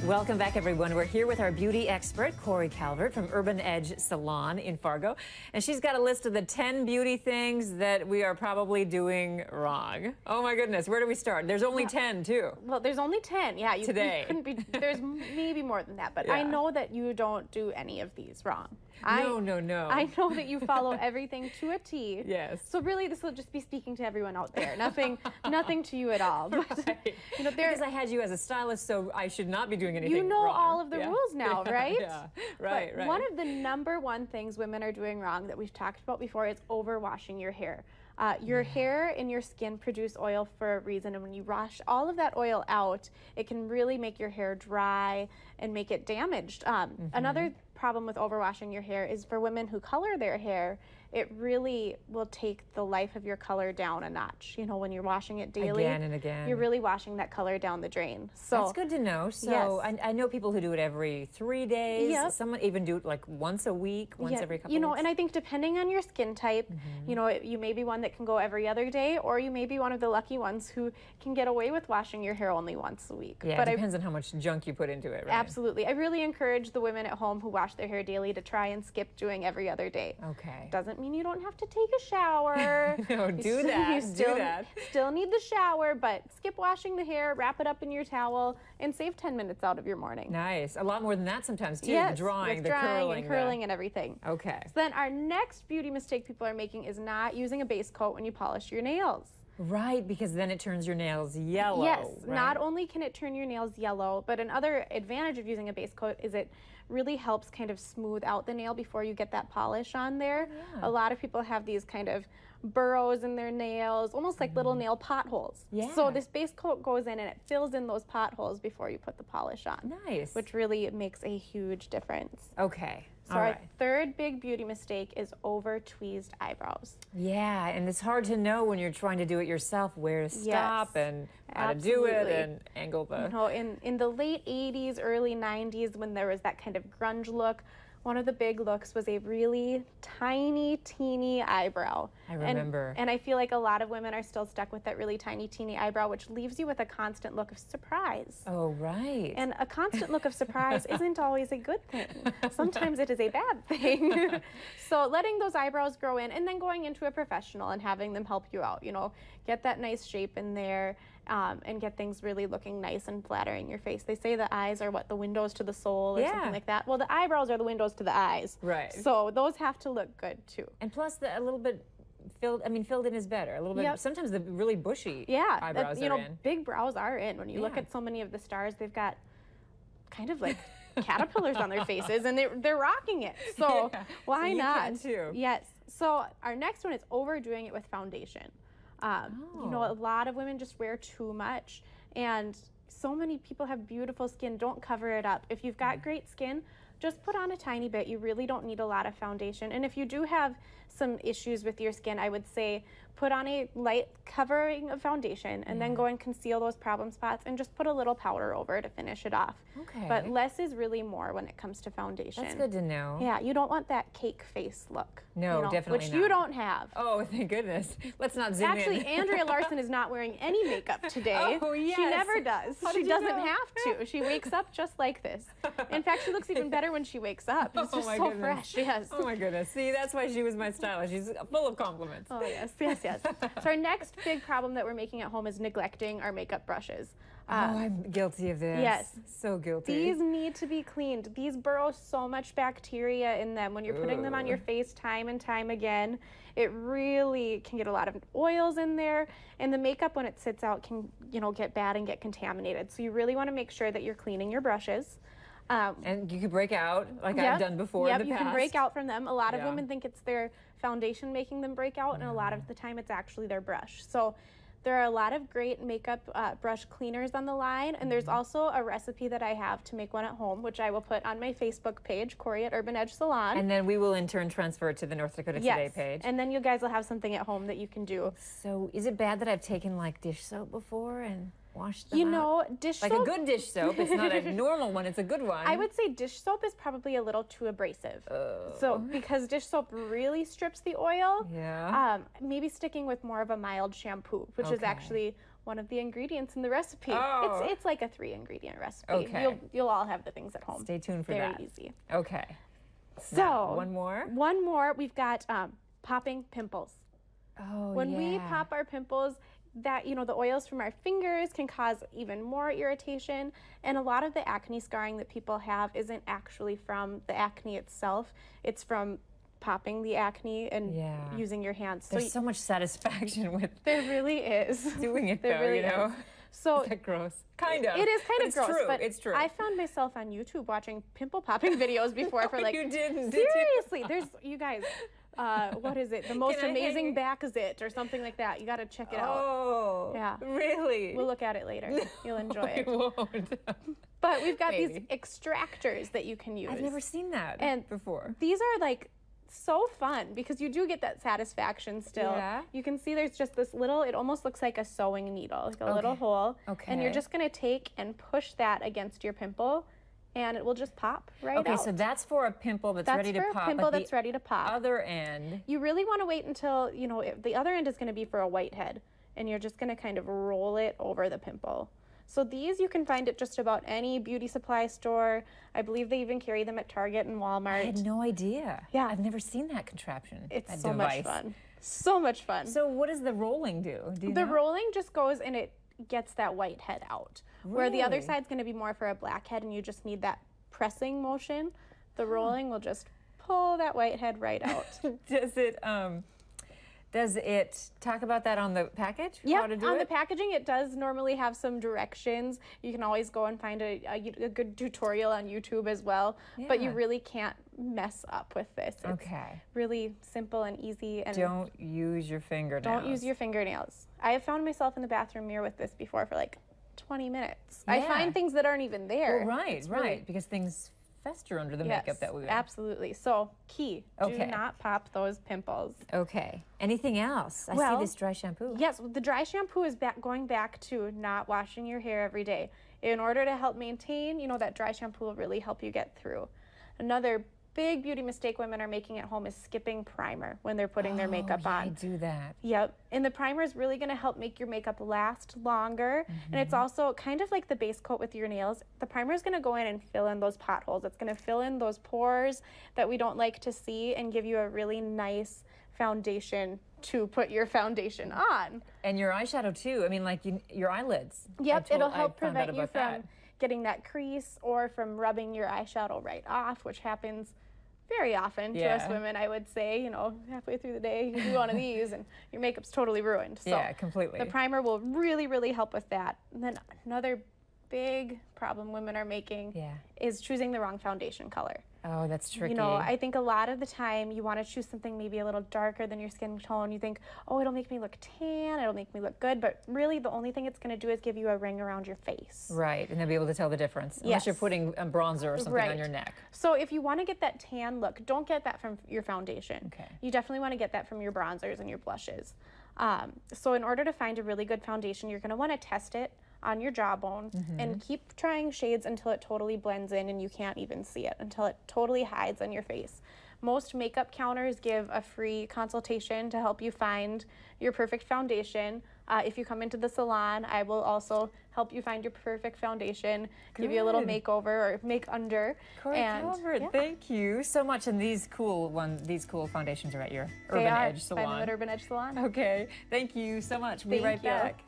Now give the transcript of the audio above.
Welcome back, everyone. We're here with our beauty expert, Corey Calvert from Urban Edge Salon in Fargo. And she's got a list of the 10 beauty things that we are probably doing wrong. Oh, my goodness. Where do we start? There's only 10, too. Well, there's only 10. Yeah, you Today. couldn't be, there's maybe more than that. But Yeah. I know that you don't do any of these wrong. No. I know that you follow everything to a T. Yes. So really, this will just be speaking to everyone out there. Nothing to you at all. But, Right. you know, Because I had you as a stylist, so I should not be doing anything you know wrong. all of the Yeah. rules now, Yeah, right? Yeah, right, But one of the #1 things women are doing wrong that we've talked about before is overwashing your hair. Your hair and your skin produce oil for a reason, and when you wash all of that oil out, it can really make your hair dry and make it damaged. Another problem with overwashing your hair is for women who color their hair. It really will take the life of your color down a notch. You know, when you're washing it daily, Again and again. you're really washing that color down the drain. So that's good to know. So yes. I know people who do it every 3 days. Yep. Some even do it like once a week, once every couple you know, weeks. and I think depending on your skin type, you know, you may be one that can go every other day, or you may be one of the lucky ones who can get away with washing your hair only once a week. Yeah, but it depends on how much junk you put into it, right? Absolutely. I really encourage the women at home who wash their hair daily to try and skip doing every other day. Okay. Doesn't mean you don't have to take a shower. No, do that. Do that. Still need the shower, but skip washing the hair, wrap it up in your towel, and save 10 minutes out of your morning. Nice. A lot more than that sometimes, too. Yes, The drawing, with the curling. and curling and everything. Okay. So then our next beauty mistake people are making is not using a base coat when you polish your nails. Right, because then it turns your nails yellow. Yes, right? not only can it turn your nails yellow, but another advantage of using a base coat is it really helps kind of smooth out the nail before you get that polish on there. Yeah. A lot of people have these kind of burrows in their nails, almost like little nail potholes. Yeah. So this base coat goes in and it fills in those potholes before you put the polish on. Nice. Which really makes a huge difference. Okay. So All our right. third big beauty mistake is over tweezed eyebrows. Yeah, and it's hard to know when you're trying to do it yourself where to stop and how to do it absolutely. and angle the... You know, in the late 80s, early 90s, when there was that kind of grunge look, one of the big looks was a really tiny, teeny eyebrow. I remember. And I feel like a lot of women are still stuck with that really tiny, teeny eyebrow, which leaves you with a constant look of surprise. Oh, right. And a constant look of surprise isn't always a good thing. Sometimes it is a bad thing. So letting those eyebrows grow in and then going into a professional and having them help you out, you know, get that nice shape in there and get things really looking nice and flattering your face. They say the eyes are the windows to the soul or something like that. Well, the eyebrows are the windows to the eyes. Right. So those have to look good too. And plus, a little bit filled in is better. A little bit. Yep. Sometimes the really bushy Yeah, eyebrows you are know, in. big brows are in. When you look Yeah. at so many of the stars, they've got kind of like caterpillars on their faces, and they're rocking it. So Yeah. why So you not? can too. Yes. So our next one is overdoing it with foundation. You know, a lot of women just wear too much, and so many people have beautiful skin. Don't cover it up. If you've got great skin, just put on a tiny bit. You really don't need a lot of foundation. And if you do have some issues with your skin, I would say put on a light covering of foundation and then go and conceal those problem spots and just put a little powder over to finish it off. Okay. But less is really more when it comes to foundation. That's good to know. Yeah, you don't want that cake face look. No, you know, definitely which not. you don't have. Oh, thank goodness. Let's not zoom Actually, in. Andrea Larson is not wearing any makeup today. Oh, yes. She never does. How She did you doesn't know? have to. She wakes up just like this. In fact, she looks even better when she wakes up. It's Oh, just my so goodness. fresh. Yes. Oh my goodness. See, that's why she was my stylist. She's full of compliments. Oh, yes. So our next big problem that we're making at home is neglecting our makeup brushes. Oh, I'm guilty of this. yes. So guilty. These need to be cleaned. These burrow so much bacteria in them. When you're putting them on your face time and time again, it really can get a lot of oils in there, and the makeup when it sits out can, you know, get bad and get contaminated. So you really want to make sure that you're cleaning your brushes. And you could break out like Yep. I've done before in the you past. can break out from them. A lot of Yeah. women think it's their foundation making them break out, and a lot of the time it's actually their brush. So there are a lot of great makeup brush cleaners on the line, and there's also a recipe that I have to make one at home, which I will put on my Facebook page, Corey at Urban Edge Salon. And then we will in turn transfer it to the North Dakota Today page. And then you guys will have something at home that you can do. So is it bad that I've taken like dish soap before and wash them You out? know, dish Like soap. a good dish soap. It's not a normal one. It's a good one. I would say dish soap is probably a little too abrasive. So because dish soap really strips the oil, Yeah. maybe sticking with more of a mild shampoo, which is Okay. actually one of the ingredients in the recipe. Oh. It's like a 3-ingredient recipe. Okay. You'll all have the things at home. Stay tuned for Very that. easy. Okay. So Now, one more. One more. We've got popping pimples. Oh, When we yeah. pop our pimples, that the oils from our fingers can cause even more irritation, and a lot of the acne scarring that people have isn't actually from the acne itself. It's from popping the acne and Yeah. using your hands. There's so much satisfaction with there really is. doing it, There though, really you know? is. So Is that gross? Kind of. it is kind of it's gross, true. but It's true. I found myself on YouTube watching pimple popping videos before for like you didn't, did you? seriously. There's you guys. What is it? The most Can I amazing hang- back is it, or something like that. You got to check it out. Oh. Yeah. Really? We'll look at it later. You'll enjoy it. We won't. But we've got these Maybe. extractors that you can use. I've never seen that And before. These are like so fun because you do get that satisfaction still. Yeah. You can see there's just this little, it almost looks like a sewing needle, like a little Okay. hole. Okay. And you're just going to take and push that against your pimple and it will just pop right Okay, out. so that's for a pimple that's, That's ready for to a pop. pimple but that's the ready to pop. other end. You really want to wait until, the other end is going to be for a whitehead, and you're just going to kind of roll it over the pimple. So these you can find at just about any beauty supply store. I believe they even carry them at Target and Walmart. I had no idea. Yeah. I've never seen that contraption. It's that so device. much fun. So much fun. So what does the rolling do? Do you The know? rolling just goes and it gets that white head out. Where the other Really? side's going to be more for a black head and you just need that pressing motion. The rolling will just pull that white head right out. Does it talk about that on the package? Yeah, How to do on it? the packaging it does normally have some directions. You can always go and find a good tutorial on YouTube as well. But you Yeah. really can't mess up with this. It's Okay. really simple and easy. And Don't use your fingernails. don't use your fingernails. I have found myself in the bathroom mirror with this before for like 20 minutes. I Yeah. find things that aren't even there. Well, right, It's right. really- Because things fester under the Yes, makeup that we wear. absolutely. So key, Okay. do not pop those pimples. Okay. Anything else? I Well, see this dry shampoo. Yes, the dry shampoo is going back to not washing your hair every day. In order to help maintain, that dry shampoo will really help you get through. Another big beauty mistake women are making at home is skipping primer when they're putting their makeup yeah, on. I do that. Yep. And the primer is really going to help make your makeup last longer. And it's also kind of like the base coat with your nails. The primer is going to go in and fill in those potholes. It's going to fill in those pores that we don't like to see and give you a really nice foundation to put your foundation on. And your eyeshadow too. I mean, like your eyelids. Yep. It'll help I found out prevent you about from that. getting that crease or from rubbing your eyeshadow right off, which happens very often to us Yeah. women, I would say. Halfway through the day, you do one of these and your makeup's totally ruined. So Yeah, completely. the primer will really, really help with that. And then another big problem women are making Yeah. is choosing the wrong foundation color. Oh, that's tricky. I think a lot of the time you want to choose something maybe a little darker than your skin tone. You think, oh, it'll make me look tan, it'll make me look good, but really the only thing it's going to do is give you a ring around your face. Right, and they'll be able to tell the difference. Unless you're Yes. putting a bronzer or something Right. on your neck. So if you want to get that tan look, don't get that from your foundation. Okay. You definitely want to get that from your bronzers and your blushes. So in order to find a really good foundation, you're going to want to test it on your jawbone and keep trying shades until it totally blends in and you can't even see it, until it totally hides on your face. Most makeup counters give a free consultation to help you find your perfect foundation. If you come into the salon, I will also help you find your perfect foundation, give you a little Good. makeover or make under. Corey Calvert, yeah, thank you so much. And these cool foundations are at your they Urban are. Edge Find them salon. at Urban Edge Salon. Okay, thank you so much. We'll be Thank right you. back.